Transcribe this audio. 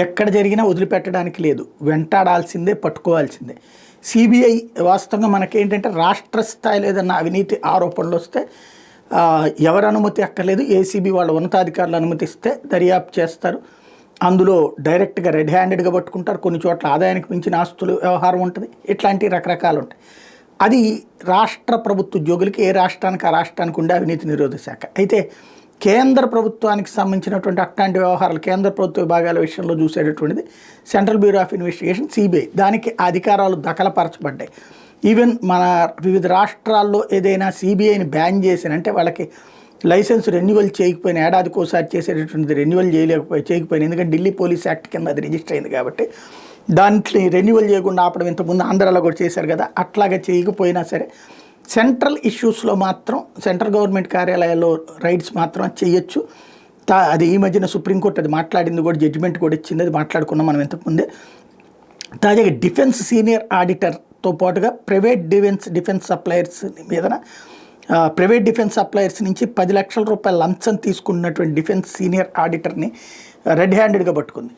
ఎక్కడ జరిగినా వదిలిపెట్టడానికి లేదు, వెంటాడాల్సిందే, పట్టుకోవాల్సిందే. సిబిఐ వాస్తవంగా మనకేంటంటే రాష్ట్ర స్థాయిలో ఏదన్నా అవినీతి ఆరోపణలు వస్తే ఎవరి అనుమతి అక్కర్లేదు, ఏసీబీ వాళ్ళ ఉన్నతాధికారులు అనుమతిస్తే దర్యాప్తు చేస్తారు. అందులో డైరెక్ట్గా రెడ్ హ్యాండెడ్గా పట్టుకుంటారు. కొన్ని చోట్ల ఆదాయానికి మించిన ఆస్తులు వ్యవహారం ఉంటుంది. ఇట్లాంటి రకరకాలు ఉంటాయి. అది రాష్ట్ర ప్రభుత్వ ఉద్యోగులకి ఏ రాష్ట్రానికి ఆ రాష్ట్రానికి ఉండే అవినీతి నిరోధక శాఖ. అయితే కేంద్ర ప్రభుత్వానికి సంబంధించినటువంటి అట్లాంటి వ్యవహారాలు కేంద్ర ప్రభుత్వ విభాగాల విషయంలో చూసేటటువంటిది central bureau of investigation, CBI. దానికి అధికారాలు దఖలపరచబడ్డాయి. ఈవెన్ మన వివిధ రాష్ట్రాల్లో ఏదైనా సిబిఐని బ్యాన్ చేసిన అంటే వాళ్ళకి లైసెన్స్ రెన్యువల్ చేయకపోయిన, ఏడాదికి ఒకసారి చేసేటటువంటిది రెన్యువల్ చేయకపోయినా, ఎందుకంటే ఢిల్లీ పోలీస్ యాక్ట్ కింద అది రిజిస్టర్ అయింది కాబట్టి దాంట్లో రెన్యువల్ చేయకుండా ఆపడం ఇంతకుముందు ఆంధ్రాలో కూడా చేశారు కదా, అట్లాగా చేయకపోయినా సరే సెంట్రల్ ఇష్యూస్లో మాత్రం సెంట్రల్ గవర్నమెంట్ కార్యాలయాల్లో రైడ్స్ మాత్రం చేయొచ్చు. అది ఈ మధ్యన సుప్రీంకోర్టు అది మాట్లాడింది కూడా, జడ్జిమెంట్ కూడా ఇచ్చింది, అది మాట్లాడుకున్నాం మనం ఇంతకుముందే. తాజాగా డిఫెన్స్ సీనియర్ ఆడిటర్తో పాటుగా ప్రైవేట్ డిఫెన్స్ సప్లయర్స్ మీదన ప్రైవేట్ డిఫెన్స్ సప్లయర్స్ నుంచి 10 లక్షల రూపాయల లంచం తీసుకున్నటువంటి డిఫెన్స్ సీనియర్ ఆడిటర్ని రెడ్ హ్యాండెడ్గా పట్టుకుంది.